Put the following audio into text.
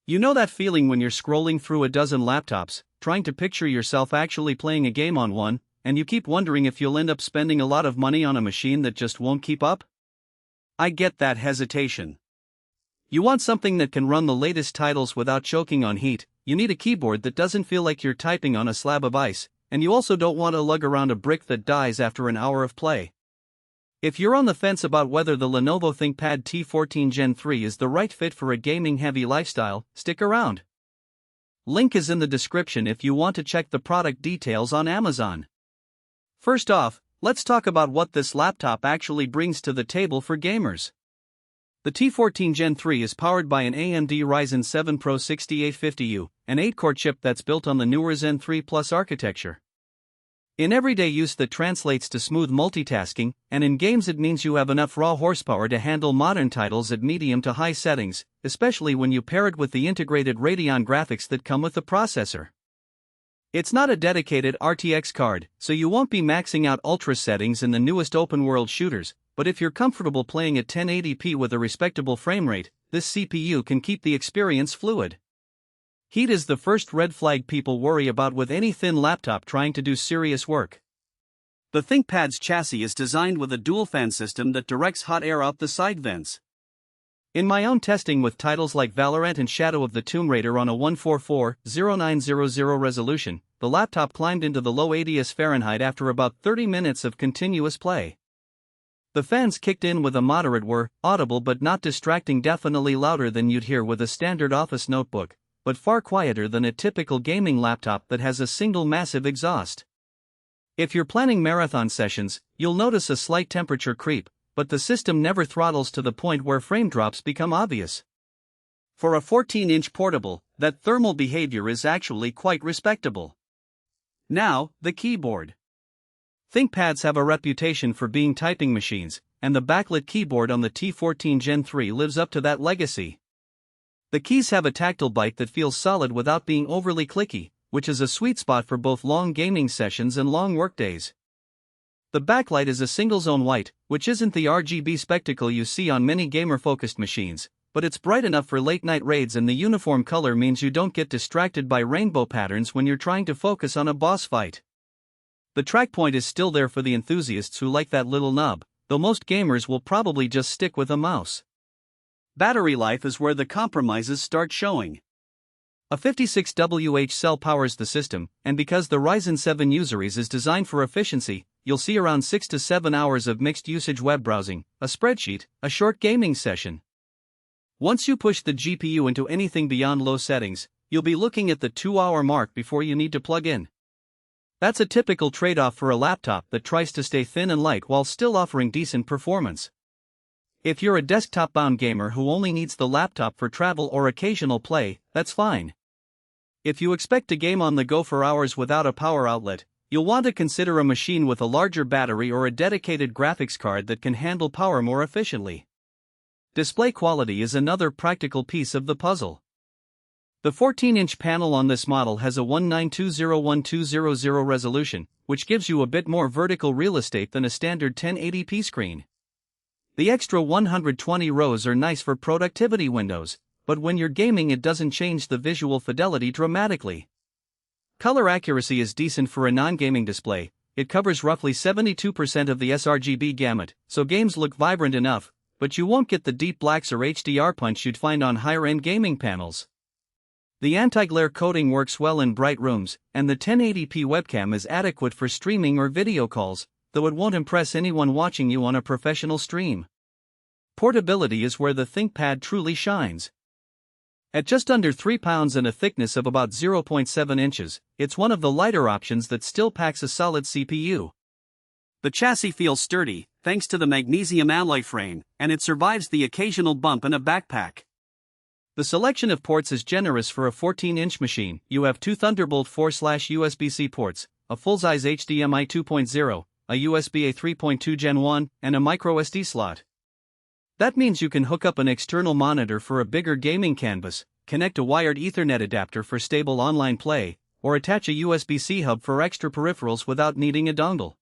You know that feeling when you're scrolling through a dozen laptops, trying to picture yourself actually playing a game on one, and you keep wondering if you'll end up spending a lot of money on a machine that just won't keep up? I get that hesitation. You want something that can run the latest titles without choking on heat, you need a keyboard that doesn't feel like you're typing on a slab of ice, and you also don't want to lug around a brick that dies after an hour of play. If you're on the fence about whether the Lenovo ThinkPad T14 Gen 3 is the right fit for a gaming-heavy lifestyle, stick around. Link is in the description if you want to check the product details on Amazon. First off, let's talk about what this laptop actually brings to the table for gamers. The T14 Gen 3 is powered by an AMD Ryzen 7 Pro 6850U, an 8-core chip that's built on the newer Zen 3 Plus architecture. In everyday use that translates to smooth multitasking, and in games it means you have enough raw horsepower to handle modern titles at medium to high settings, especially when you pair it with the integrated Radeon graphics that come with the processor. It's not a dedicated RTX card, so you won't be maxing out ultra settings in the newest open-world shooters, but if you're comfortable playing at 1080p with a respectable frame rate, this CPU can keep the experience fluid. Heat is the first red flag people worry about with any thin laptop trying to do serious work. The ThinkPad's chassis is designed with a dual fan system that directs hot air out the side vents. In my own testing with titles like Valorant and Shadow of the Tomb Raider on a 144/0900 resolution, the laptop climbed into the low 80s Fahrenheit after about 30 minutes of continuous play. The fans kicked in with a moderate whir, audible but not distracting, definitely louder than you'd hear with a standard office notebook, but far quieter than a typical gaming laptop that has a single massive exhaust. If you're planning marathon sessions, you'll notice a slight temperature creep, but the system never throttles to the point where frame drops become obvious. For a 14-inch portable, that thermal behavior is actually quite respectable. Now, the keyboard. ThinkPads have a reputation for being typing machines, and the backlit keyboard on the T14 Gen 3 lives up to that legacy. The keys have a tactile bite that feels solid without being overly clicky, which is a sweet spot for both long gaming sessions and long workdays. The backlight is a single-zone white, which isn't the RGB spectacle you see on many gamer-focused machines, but it's bright enough for late-night raids, and the uniform color means you don't get distracted by rainbow patterns when you're trying to focus on a boss fight. The track point is still there for the enthusiasts who like that little nub, though most gamers will probably just stick with a mouse. Battery life is where the compromises start showing. A 56Wh cell powers the system, and because the Ryzen 7 U-Series is designed for efficiency, you'll see around 6 to 7 hours of mixed-usage web browsing, a spreadsheet, a short gaming session. Once you push the GPU into anything beyond low settings, you'll be looking at the 2-hour mark before you need to plug in. That's a typical trade-off for a laptop that tries to stay thin and light while still offering decent performance. If you're a desktop-bound gamer who only needs the laptop for travel or occasional play, that's fine. If you expect to game on the go for hours without a power outlet, you'll want to consider a machine with a larger battery or a dedicated graphics card that can handle power more efficiently. Display quality is another practical piece of the puzzle. The 14-inch panel on this model has a 1920x1200 resolution, which gives you a bit more vertical real estate than a standard 1080p screen. The extra 120 rows are nice for productivity windows, but when you're gaming it doesn't change the visual fidelity dramatically. Color accuracy is decent for a non-gaming display. It covers roughly 72% of the sRGB gamut, so games look vibrant enough, but you won't get the deep blacks or HDR punch you'd find on higher-end gaming panels. The anti-glare coating works well in bright rooms, and the 1080p webcam is adequate for streaming or video calls, though it won't impress anyone watching you on a professional stream. Portability is where the ThinkPad truly shines. At just under 3 pounds and a thickness of about 0.7 inches, it's one of the lighter options that still packs a solid CPU. The chassis feels sturdy, thanks to the magnesium alloy frame, and it survives the occasional bump in a backpack. The selection of ports is generous for a 14-inch machine. You have 2 Thunderbolt 4/USB-C ports, a full-size HDMI 2.0, a USB A 3.2 Gen 1, and a microSD slot. That means you can hook up an external monitor for a bigger gaming canvas, connect a wired Ethernet adapter for stable online play, or attach a USB-C hub for extra peripherals without needing a dongle.